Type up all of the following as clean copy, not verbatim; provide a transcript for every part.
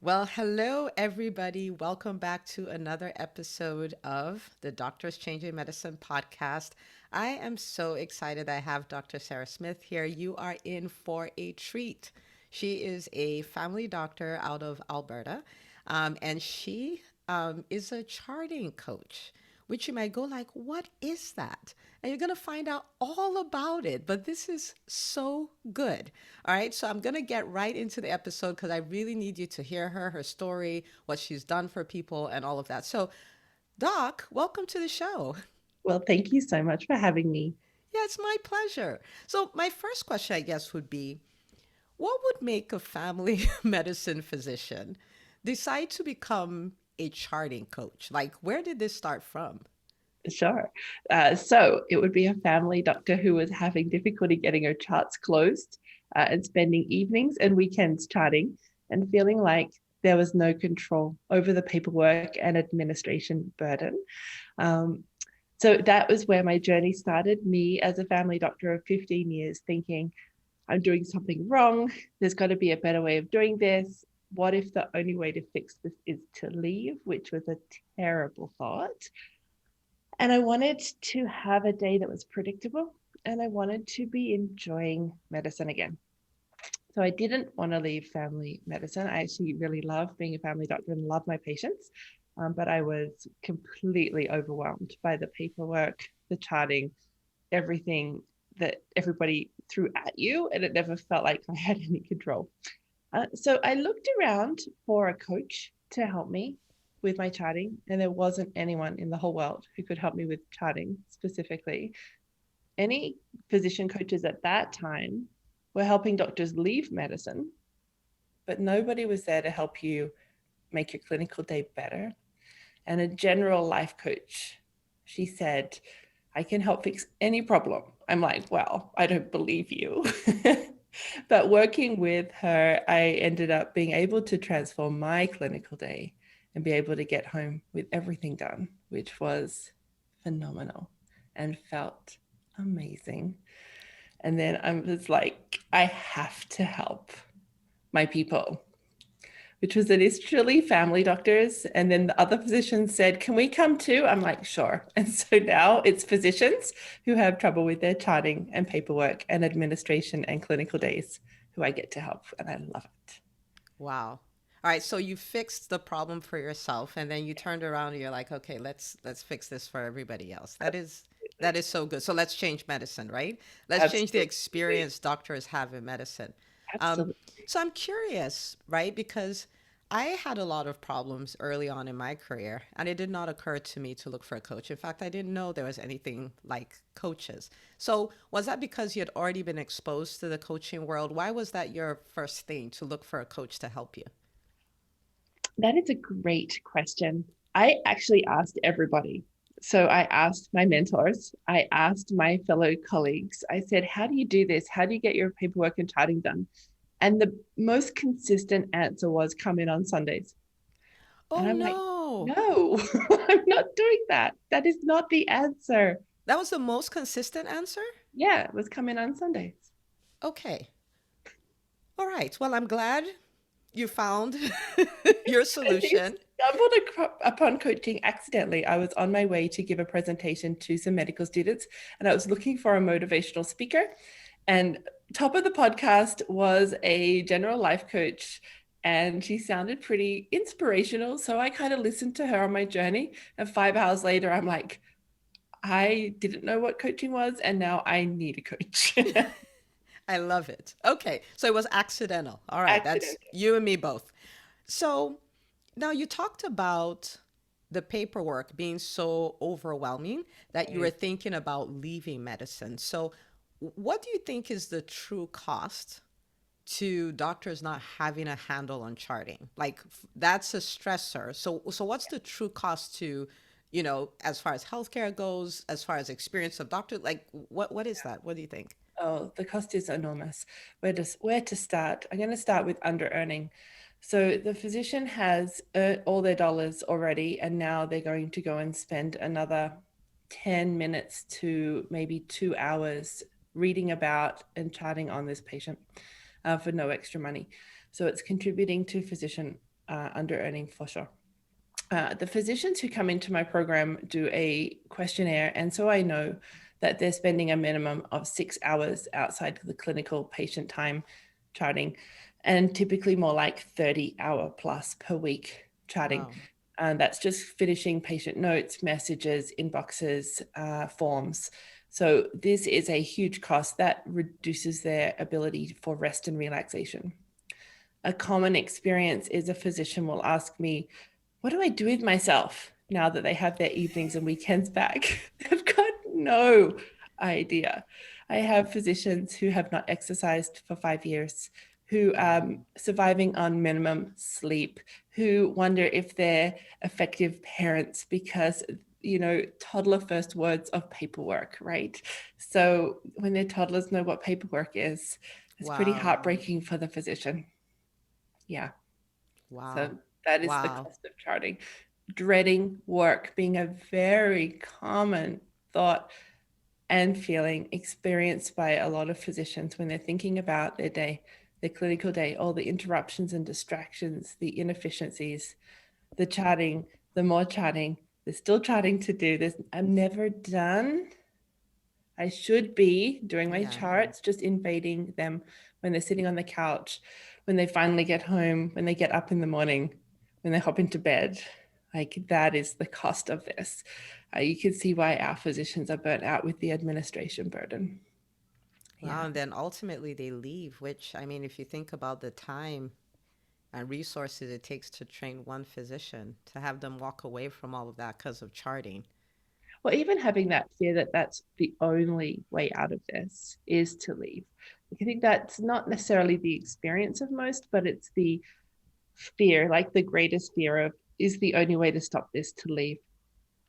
Well, hello, everybody. Welcome back to another episode of the Doctors Changing Medicine podcast. I am so excited I have Dr. Sarah Smith here. You are in for a treat. She is a family doctor out of Alberta, and she is a charting coach, which you might go like, what is that? And you're going to find out all about it. But this is so good. All right. So I'm going to get right into the episode because I really need you to hear her story, what she's done for people, and all of that. So, Doc, welcome to the show. Well, thank you so much for having me. Yeah, it's my pleasure. So, my first question, I guess, would be what would make a family medicine physician decide to become a charting coach? Like, where did this start from? Sure. So it would be a family doctor who was having difficulty getting her charts closed and spending evenings and weekends charting and feeling like there was no control over the paperwork and administration burden. Um, so that was where my journey started. Me as a family doctor of 15 years thinking, I'm doing something wrong. There's got to be a better way of doing this. What if the only way to fix this is to leave, which was a terrible thought. And I wanted to have a day that was predictable and I wanted to be enjoying medicine again. So I didn't want to leave family medicine. I actually really love being a family doctor and love my patients. But I was completely overwhelmed by the paperwork, the charting, everything that everybody threw at you. And it never felt like I had any control. So I looked around for a coach to help me with my charting, and there wasn't anyone in the whole world who could help me with charting specifically. Any physician coaches at that time were helping doctors leave medicine, but nobody was there to help you make your clinical day better. And a general life coach, she said, I can help fix any problem. I'm like, well, I don't believe you. But working with her, I ended up being able to transform my clinical day and be able to get home with everything done, which was phenomenal and felt amazing. And then I was like, I have to help my people, which was initially family doctors. And then the other physicians said, can we come too? I'm like, sure. And so now it's physicians who have trouble with their charting and paperwork and administration and clinical days who I get to help. And I love it. Wow. All right, so you fixed the problem for yourself and then you turned around and you're like, okay, let's fix this for everybody else. That is so good. So let's change medicine, right? Let's change the Absolutely. experience doctors have in medicine. Um, Absolutely. so I'm curious, right? Because I had a lot of problems early on in my career, and it did not occur to me to look for a coach. In fact, I didn't know there was anything like coaches. So, was that because you had already been exposed to the coaching world? Why was that your first thing to look for a coach to help you? That is a great question. I actually asked everybody. So I asked my mentors, I asked my fellow colleagues, I said, how do you do this? How do you get your paperwork and charting done? And the most consistent answer was come in on Sundays. And Oh I'm like, no. no, I'm not doing that. That is not the answer. That was the most consistent answer? Yeah, it was come in on Sundays. Okay. All right. Well, I'm glad you found your I solution. stumbled upon coaching accidentally. I was on my way to give a presentation to some medical students, and I was looking for a motivational speaker. And top of the podcast was a general life coach, and she sounded pretty inspirational. So I kind of listened to her on my journey. And 5 hours later, I'm like, I didn't know what coaching was, and now I need a coach. I love it. Okay. So it was accidental. All right. That's Accident. you and me both. So now you talked about the paperwork being so overwhelming that you were thinking about leaving medicine. So, what do you think is the true cost to doctors not having a handle on charting? Like that's a stressor. So what's the true cost to, as far as healthcare goes, as far as experience of doctor, like what is that? What do you think? Oh, the cost is enormous. Where to start? I'm going to start with under earning. So the physician has earned all their dollars already, and now they're going to go and spend another 10 minutes to maybe 2 hours reading about and charting on this patient for no extra money. So it's contributing to physician under earning for sure. The physicians who come into my program do a questionnaire, and so I know that they're spending a minimum of 6 hours outside the clinical patient time charting, and typically more like 30-hour plus per week charting. Wow. And that's just finishing patient notes, messages, inboxes, forms. So this is a huge cost that reduces their ability for rest and relaxation. A common experience is a physician will ask me, what do I do with myself now that they have their evenings and weekends back? They've got no idea. I have physicians who have not exercised for 5 years, who surviving on minimum sleep, who wonder if they're effective parents because toddler first words of paperwork, right? So when their toddlers know what paperwork is, it's pretty Wow. heartbreaking for the physician. Yeah. So Wow. that is the Wow. cost of charting. Dreading work being a very common thought and feeling experienced by a lot of physicians when they're thinking about their day, their clinical day, all the interruptions and distractions, the inefficiencies, the charting, the more charting, there's still charting to do. I'm never done. I should be doing my Yeah. charts, just invading them when they're sitting on the couch, when they finally get home, when they get up in the morning, when they hop into bed. Like that is the cost of this. You can see why our physicians are burnt out with the administration burden. Wow. Yeah. And then ultimately they leave, which, I mean, if you think about the time and resources it takes to train one physician, to have them walk away from all of that because of charting. Well, even having that fear that that's the only way out of this is to leave. Like, I think that's not necessarily the experience of most, but it's the fear, like the greatest fear of, is the only way to stop this to leave.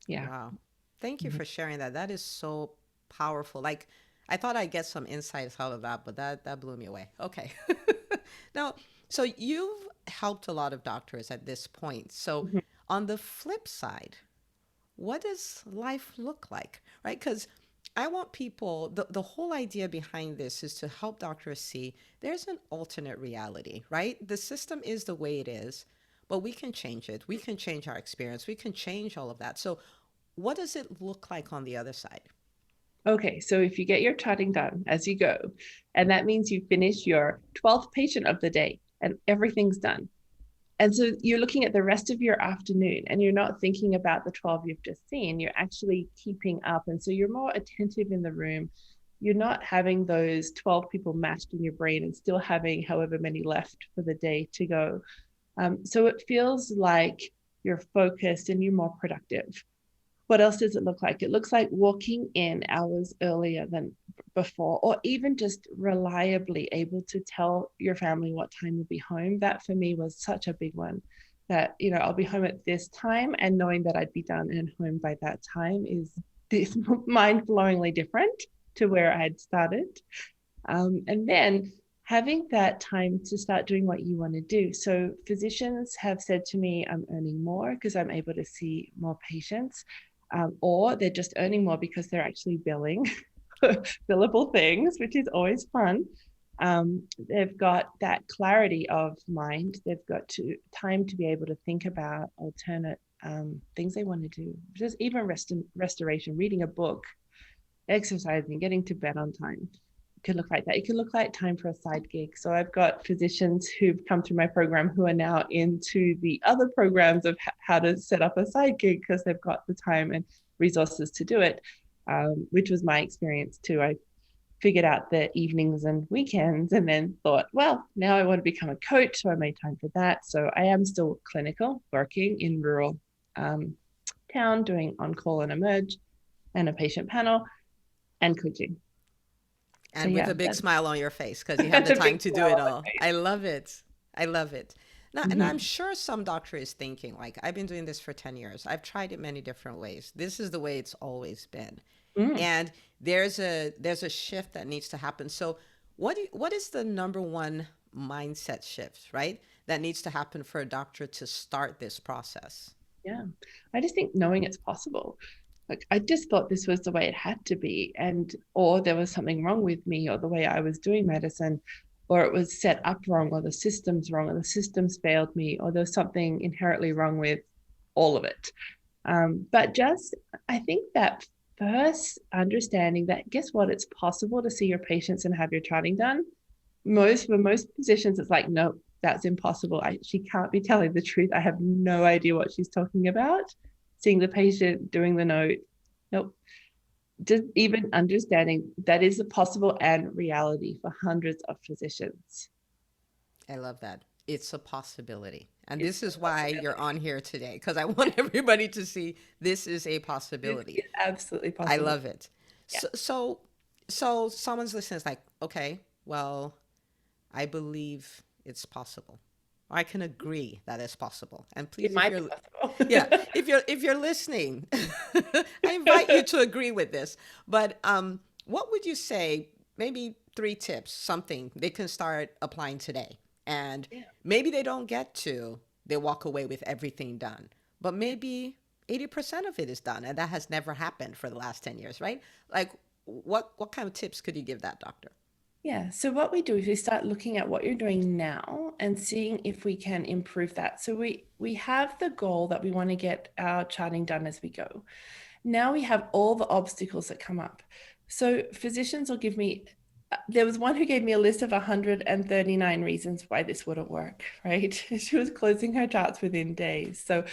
Yeah. Wow. Thank you Mhm. for sharing that. That is so powerful. Like, I thought I'd get some insights out of that, but that blew me away. Okay. Now, so you've helped a lot of doctors at this point. So, Mhm. on the flip side, what does life look like? Right? Because I want people, the whole idea behind this is to help doctors see there's an alternate reality, right? The system is the way it is, but we can change it. We can change our experience. We can change all of that. So, what does it look like on the other side? Okay, so if you get your charting done as you go, and that means you finish your 12th patient of the day and everything's done. And so you're looking at the rest of your afternoon and you're not thinking about the 12 you've just seen. You're actually keeping up. And so you're more attentive in the room. You're not having those 12 people matched in your brain and still having however many left for the day to go. So it feels like you're focused and you're more productive. What else does it look like? It looks like walking in hours earlier than before, or even just reliably able to tell your family what time you'll be home. That for me was such a big one. That, I'll be home at this time, and knowing that I'd be done and home by that time is this mind-blowingly different to where I had started. And then having that time to start doing what you want to do. So physicians have said to me, I'm earning more because I'm able to see more patients, or they're just earning more because they're actually billing billable things, which is always fun. They've got that clarity of mind. They've got time to be able to think about alternate things they want to do, just even restoration, reading a book, exercising, getting to bed on time. It could look like that. It could look like time for a side gig. So I've got physicians who've come through my program who are now into the other programs of how to set up a side gig because they've got the time and resources to do it, which was my experience too. I figured out the evenings and weekends and then thought, well, now I want to become a coach. So I made time for that. So I am still clinical, working in rural um, town, doing on-call and emerge and a patient panel and coaching. So And with yeah, a big that's smile on your face because you have the a big time to do smile it on my all. I love it. I love it. Now, face. and I'm Mhm. sure some doctor is thinking, like, I've been doing this for 10 years. I've tried it many different ways. This is the way it's always been. Mm. And there's a shift that needs to happen. So what is the number one mindset shift, right? That needs to happen for a doctor to start this process? Yeah, I just think knowing it's possible. Like I just thought this was the way it had to be, and or there was something wrong with me or the way I was doing medicine. or it was set up wrong, or the system's wrong, or the systems failed me, or there's something inherently wrong with all of it. But just, I think that first understanding that, guess what, it's possible to see your patients and have your charting done. For most physicians, it's like, no, that's impossible. She can't be telling the truth. I have no idea what she's talking about. Seeing the patient, doing the note, nope. Just even understanding that is a possible and reality for hundreds of physicians. I love that. It's a possibility. And It's this is a why you're possibility. on here today, because I want everybody to see this is a It possibility. is absolutely I possible. love it. Yeah. So someone's listening is like, okay, well, I believe it's possible. I can agree that it's possible. And It please, if might be you're, yeah, possible. if you're listening, I invite you to agree with this. But what would you say? Maybe 3 tips, something they can start applying today, and Yeah. maybe they don't get to. They walk away with everything done, but Yeah. maybe 80% of it is done, and that has never happened for the last 10 years, right? Like, what kind of tips could you give that doctor? Yeah. So what we do is we start looking at what you're doing now and seeing if we can improve that. So we have the goal that we want to get our charting done as we go. Now we have all the obstacles that come up. So physicians will give me, there was one who gave me a list of 139 reasons why this wouldn't work, right? She was closing her charts within days. So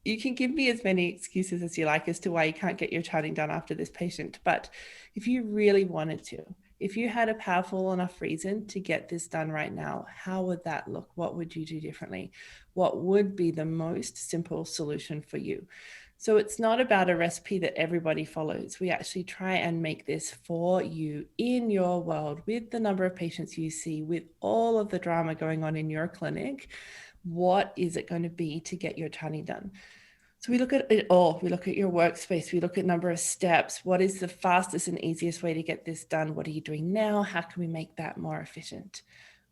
you can give me as many excuses as you like as to why you can't get your charting done after this patient. But if you really wanted to, if you had a powerful enough reason to get this done right now, how would that look? What would you do differently? What would be the most simple solution for you? So it's not about a recipe that everybody follows. We actually try and make this for you in your world, with the number of patients you see, with all of the drama going on in your clinic. What is it going to be to get your charting done? So we look at it all. We look at your workspace. We look at number of steps. What is the fastest and easiest way to get this done? What are you doing now? How can we make that more efficient?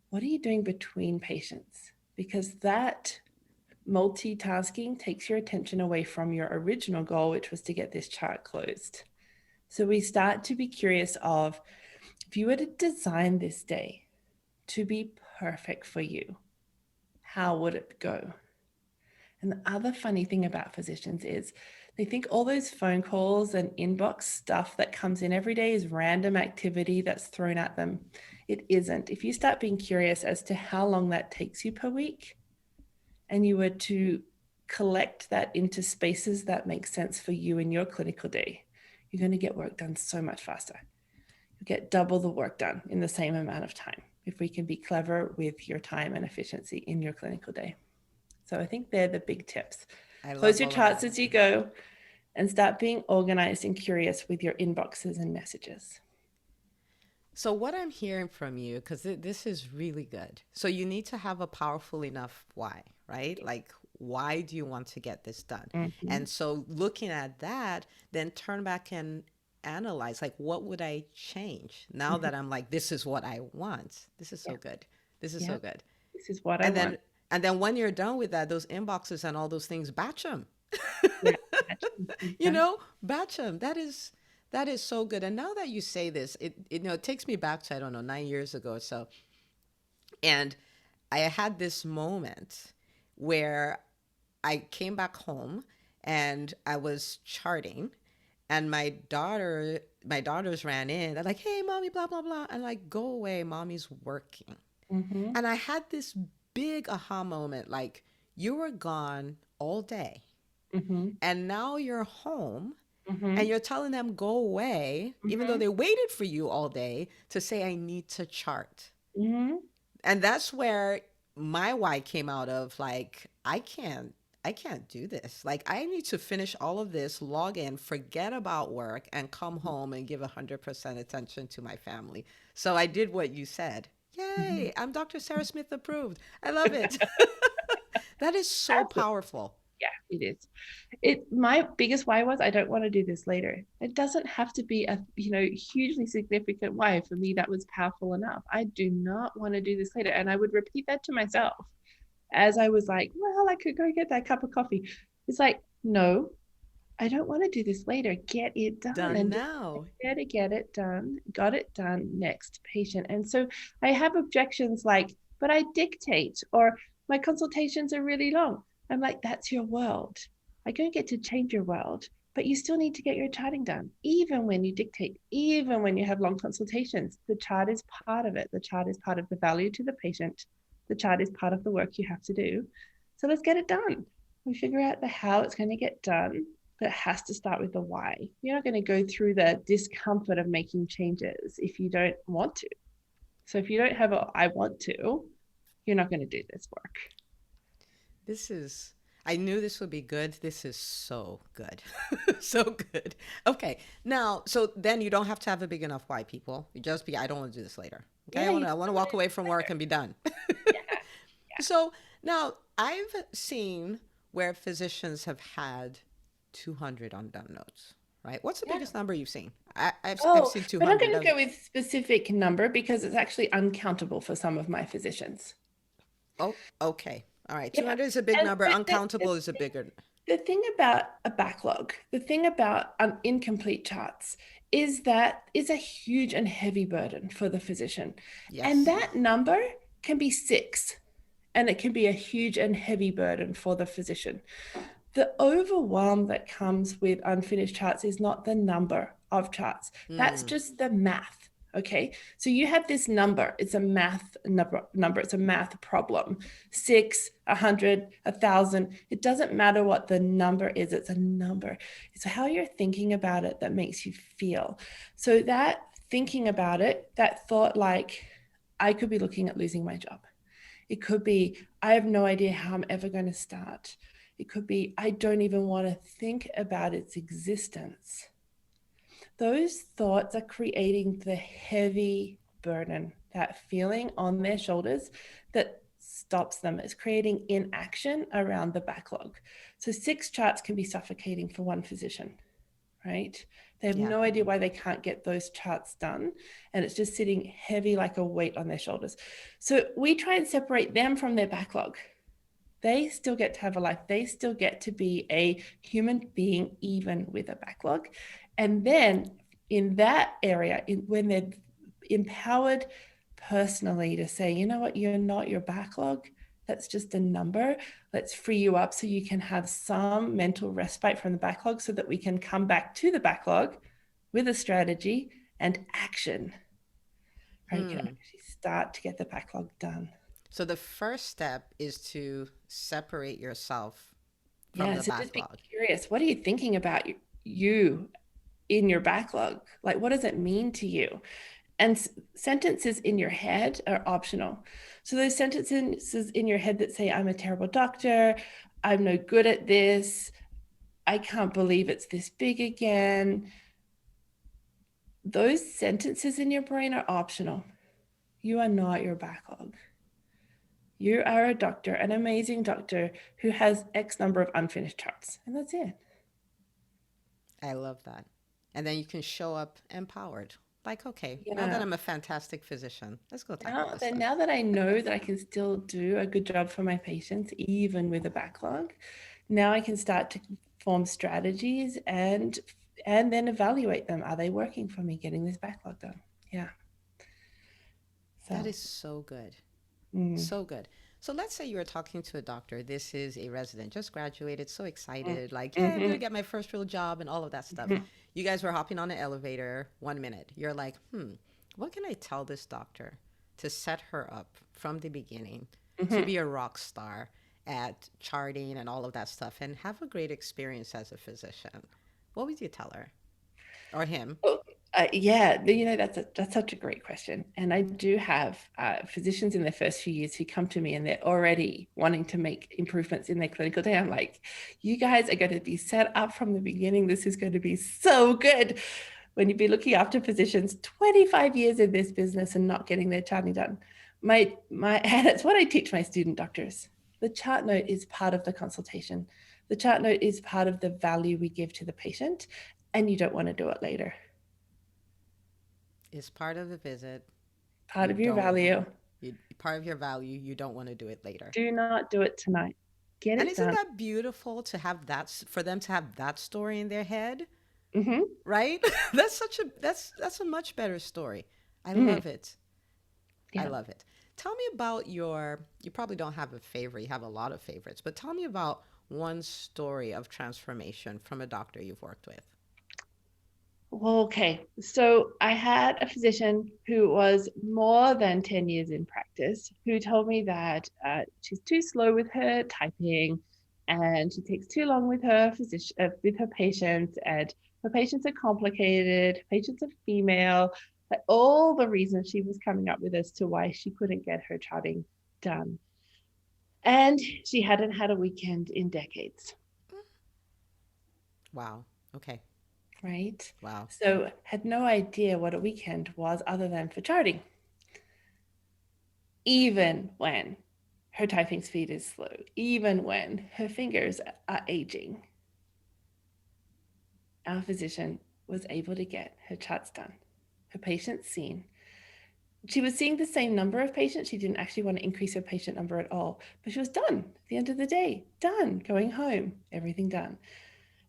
What are you doing between patients? Because that multitasking takes your attention away from your original goal, which was to get this chart closed. So we start to be curious of, if you were to design this day to be perfect for you, how would it go? And the other funny thing about physicians is they think all those phone calls and inbox stuff that comes in every day is random activity that's thrown at them. It isn't. If you start being curious as to how long that takes you per week, and you were to collect that into spaces that make sense for you in your clinical day, you're going to get work done so much faster. You get double the work done in the same amount of time if we can be clever with your time and efficiency in your clinical day. So I think they're the big tips. I Close love your all of charts that. as you go and start being organized and curious with your inboxes and messages. So what I'm hearing from you, because this is really good. So you need to have a powerful enough why, right? Like, why do you want to get this done? Mm-hmm. And so looking at that, then turn back and analyze, like, what would I change now Mm-hmm. that I'm like, this is what I want. This is Yeah. so good. This is Yeah. so good. This is what I And want. then when you're done with that, those inboxes and all those things, batch them. Yeah. You Exactly. know, batch them. That is so good. And now that you say this, it takes me back to, I don't know, 9 years ago or so. And I had this moment where I came back home and I was charting, and my daughters ran in. They're like, "Hey, mommy, blah blah blah," and like, "Go away, mommy's working." Mm-hmm. And I had this big aha moment, like, you were gone all day, Mm-hmm. and now you're home, Mm-hmm. and you're telling them go away, even though Mm-hmm. they waited for you all day to say, "I need to chart." Mm-hmm. And that's where my why came out of, like, I can't do this. Like, I need to finish all of this, log in, forget about work, and come home and give 100% attention to my family. So I did what you said. Mm-hmm. Yay, I'm Dr. Sarah Smith approved. I love it. That is so Absolutely. powerful. Yeah, it is. My biggest why was, I don't want to do this later. It doesn't have to be a hugely significant why. For me, that was powerful enough. I do not want to do this later. And I would repeat that to myself as I was like, well, I could go get that cup of coffee. It's like, no, I don't want to do this later. Get it done Done and just now. better get it done. Got it done. Next patient. And so I have objections like, but I dictate, or my consultations are really long. I'm like, that's your world. I don't get to change your world, but you still need to get your charting done, even when you dictate, even when you have long consultations. The chart is part of it. The chart is part of the value to the patient. The chart is part of the work you have to do. So let's get it done. We figure out the how it's going to get done, but it has to start with the why. You're not going to go through the discomfort of making changes if you don't want to. So if you don't have a I want to, you're not going to do this work. This is, I knew this would be good. This is so good. So good. Okay. Now, so then you don't have to have a big enough why, people. You just be, I don't want to do this later. Okay. Yeah, you I want to walk away from work and be done. yeah, yeah. So now I've seen where physicians have had 200 undone notes, right? What's the Yeah. biggest number you've seen? I've Oh, seen we're not 200. going to go with specific number because it's actually uncountable for some of my physicians. Oh, okay. All right. Yeah. 200 is a big And number. Uncountable is a bigger. the thing about a backlog, the thing about incomplete charts is that it's a huge and heavy burden for the physician. And Yes. that number can be 6, and it can be a huge and heavy burden for the physician. The overwhelm that comes with unfinished charts is not the number of charts. That's just the math. Okay. So you have this number. It's a math number. It's a math problem. 6, 100, 1,000. It doesn't matter what the number is. It's a number. It's how you're thinking about it that makes you feel. So that thinking about it, that thought like, I could be looking at losing my job. It could be, I have no idea how I'm ever going to start. It could be, I don't even want to think about its existence. Those thoughts are creating the heavy burden, that feeling on their shoulders that stops them. It's creating inaction around the backlog. So 6 charts can be suffocating for one physician, right? They have Yeah. no idea why they can't get those charts done. And it's just sitting heavy like a weight on their shoulders. So we try and separate them from their backlog. They still get to have a life. They still get to be a human being, even with a backlog. And then in that area, when they're empowered personally to say, you know what, you're not your backlog. That's just a number. Let's free you up so you can have some mental respite from the backlog so that we can come back to the backlog with a strategy and action. Right? You can actually start to get the backlog done. So the first step is to separate yourself from Yeah, the so just be backlog. curious. What are you thinking about you in your backlog? Like, what does it mean to you? And sentences in your head are optional. So those sentences in your head that say, I'm a terrible doctor, I'm no good at this, I can't believe it's this big again. Those sentences in your brain are optional. You are not your backlog. You are a doctor, an amazing doctor who has X number of unfinished charts, and that's it. I love that. And then you can show up empowered. Like, okay, now that Yeah. I'm a fantastic physician, let's go tackle this stuff. Now that I know that I can still do a good job for my patients, even with a backlog, now I can start to form strategies and then evaluate them. Are they working for me getting this backlog done? Yeah. That So, is so good. mm, So good. So let's say you were talking to a doctor. This is a resident, just graduated, so mm, excited, like, yeah, I'm going to mm-hmm, get my first real job and all of that stuff. mm-hmm, You guys were hopping on an elevator 1 minute. You're like, what can I tell this doctor to set her up from the beginning to mm-hmm. be a rock star at charting and all of that stuff and have a great experience as a physician? What would you tell her or him? Well, yeah, that's such a great question, and I do have physicians in their first few years who come to me and they're already wanting to make improvements in their clinical day. I'm like, you guys are going to be set up from the beginning. This is going to be so good. When you've been looking after physicians 25 years in this business and not getting their charting done, and it's what I teach my student doctors. The chart note is part of the consultation. The chart note is part of the value we give to the patient, and you don't want to do it later. Is part of the visit. Part You of your don't, value. part of your value. You don't want to do it later. Do not do it tonight. get And it isn't done. that beautiful to have for them to have that story in their head, Hmm. right? That's a much better story. I Mm, love it. I yeah. love it. Tell me about you probably don't have a favorite, you have a lot of favorites, but tell me about one story of transformation from a doctor you've worked with. Well, okay. So I had a physician who was more than 10 years in practice who told me that she's too slow with her typing and she takes too long with her with her patients, and her patients are complicated, patients are female, like all the reasons she was coming up with as to why she couldn't get her charting done. And she hadn't had a weekend in decades. Wow. Okay. Right? Wow. So had no idea what a weekend was other than for charting, even when her typing speed is slow, even when her fingers are aging. Our physician was able to get her charts done, her patients seen. She was seeing the same number of patients. She didn't actually want to increase her patient number at all, but she was done at the end of the day, done, going home, everything done.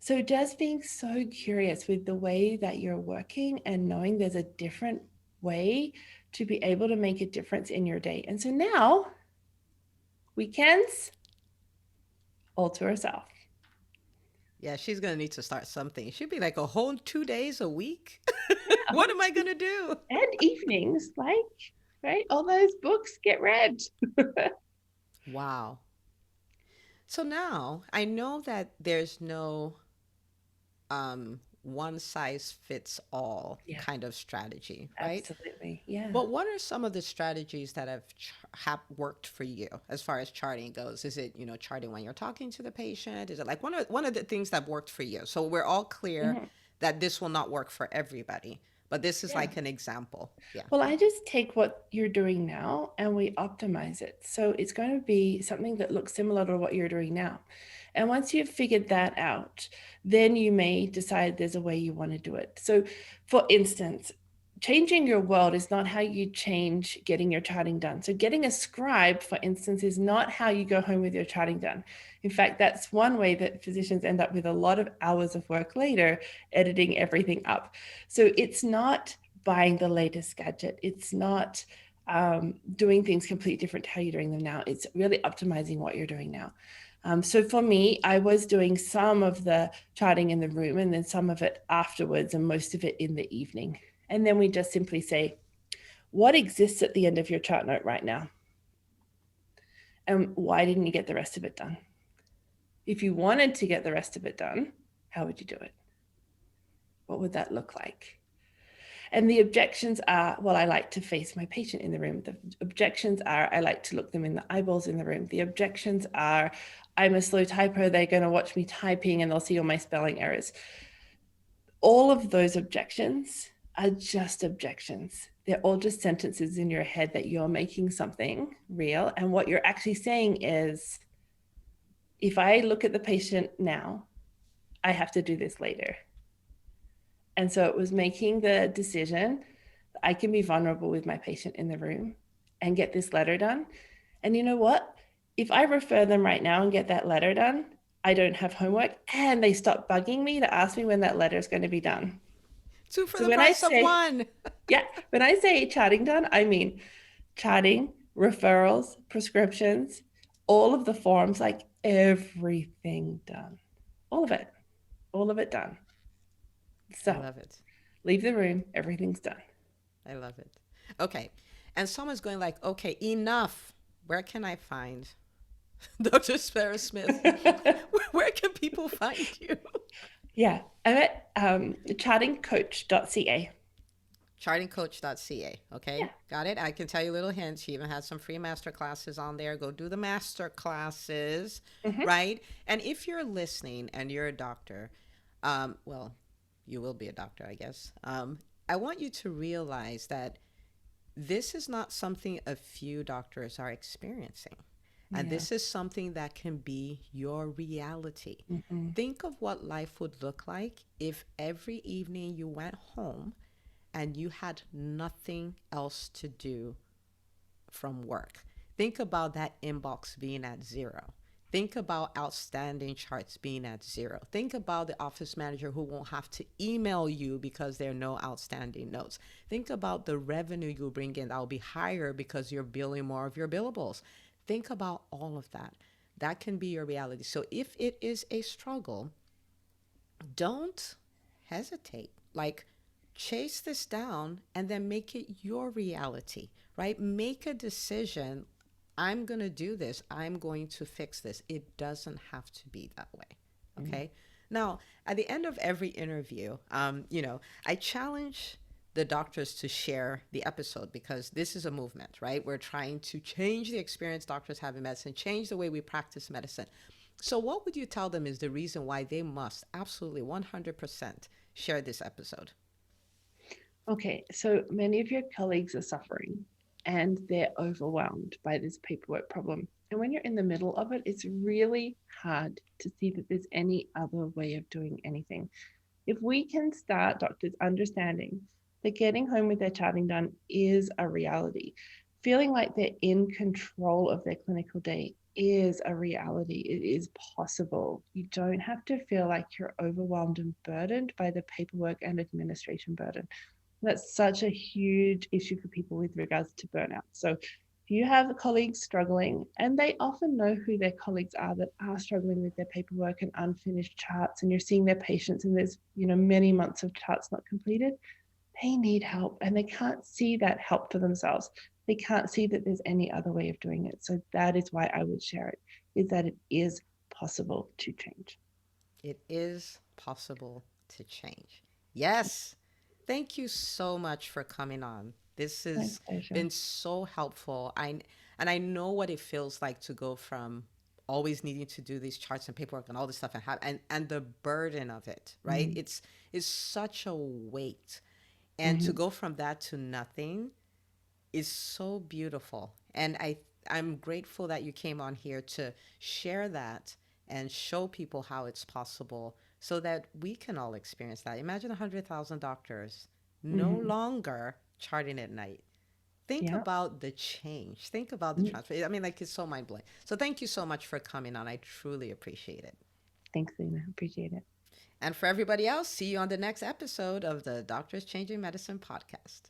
So just being so curious with the way that you're working and knowing there's a different way to be able to make a difference in your day. And so now, weekends, all to herself. Yeah, she's gonna need to start something. She'd be like a whole 2 days a week. Yeah, a What whole am I two, gonna do? and evenings, like, right? All those books get read. Wow. So now I know that there's no one size fits all Yeah, kind of strategy, right? absolutely. Yeah. But what are some of the strategies that have worked for you as far as charting goes? Is it, charting when you're talking to the patient? Is it like one of the things that worked for you? So we're all clear Mhm. that this will not work for everybody, but this is Yeah. like an example. Yeah. Well, I just take what you're doing now and we optimize it. So it's going to be something that looks similar to what you're doing now. And once you've figured that out, then you may decide there's a way you want to do it. So, for instance, changing your world is not how you change getting your charting done. So, getting a scribe, for instance, is not how you go home with your charting done. In fact, that's one way that physicians end up with a lot of hours of work later, editing everything up. So, it's not buying the latest gadget. It's not doing things completely different to how you're doing them now. It's really optimizing what you're doing now. So for me, I was doing some of the charting in the room and then some of it afterwards and most of it in the evening. And then we just simply say, what exists at the end of your chart note right now? And why didn't you get the rest of it done? If you wanted to get the rest of it done, how would you do it? What would that look like? And the objections are, well, I like to face my patient in the room. The objections are, I like to look them in the eyeballs in the room. The objections are, I'm a slow typer. They're going to watch me typing and they'll see all my spelling errors. All of those objections are just objections. They're all just sentences in your head that you're making something real. And what you're actually saying is, if I look at the patient now, I have to do this later. And so it was making the decision that I can be vulnerable with my patient in the room and get this letter done. And you know what? If I refer them right now and get that letter done, I don't have homework and they stop bugging me to ask me when that letter is going to be done. Two for So the when I price of say, one. yeah, when I say charting done, I mean charting, referrals, prescriptions, all of the forms, like everything done. All of it done. I So love it. leave the room, everything's done. I love it. Okay. And someone's going like, okay, enough. Where can I find Dr. Sarah Smith? Where can people find you? Yeah, I'm at chartingcoach.ca. Chartingcoach.ca. Okay. Yeah. Got it. I can tell you little hints. She even has some free master classes on there. Go do the master classes, Mm-hmm. right? And if you're listening and you're a doctor, well, you will be a doctor, I guess. I want you to realize that this is not something a few doctors are experiencing. And Yeah. this is something that can be your reality. Mm-hmm. Think of what life would look like if every evening you went home and you had nothing else to do from work. Think about that inbox being at zero. Think about outstanding charts being at zero. Think about the office manager who won't have to email you because there are no outstanding notes. Think about the revenue you bring in that will be higher because you're billing more of your billables. Think about all of that. That can be your reality. So if it is a struggle, don't hesitate. Like, chase this down and then make it your reality, right? Make a decision. I'm going to do this. I'm going to fix this. It doesn't have to be that way. Mm. Okay. Now, at the end of every interview, I challenge the doctors to share the episode because this is a movement, right? We're trying to change the experience doctors have in medicine, change the way we practice medicine. So, what would you tell them is the reason why they must absolutely 100% share this episode? Okay, so many of your colleagues are suffering and they're overwhelmed by this paperwork problem. And when you're in the middle of it, it's really hard to see that there's any other way of doing anything. If we can start doctors understanding that getting home with their charting done is a reality, feeling like they're in control of their clinical day is a reality. It is possible. You don't have to feel like you're overwhelmed and burdened by the paperwork and administration burden. That's such a huge issue for people with regards to burnout. So if you have colleagues struggling, and they often know who their colleagues are that are struggling with their paperwork and unfinished charts, and you're seeing their patients and there's many months of charts not completed, they need help and they can't see that help for themselves. They can't see that there's any other way of doing it. So that is why I would share it, is that it is possible to change. It is possible to change. Yes. Thank you so much for coming on. This My has pleasure. been so helpful. I know what it feels like to go from always needing to do these charts and paperwork and all this stuff and the burden of it, right? Mm-hmm. It's such a weight. And to Mm-hmm. go from that to nothing is so beautiful. And I'm grateful that you came on here to share that and show people how it's possible so that we can all experience that. Imagine 100,000 doctors no Mm-hmm. longer charting at night. Think Yeah. about the change. Think about the Mm-hmm. transfer. I mean, like, it's so mind blowing. So, thank you so much for coming on. I truly appreciate it. Thanks, Lena. Appreciate it. And for everybody else, see you on the next episode of the Doctors Changing Medicine podcast.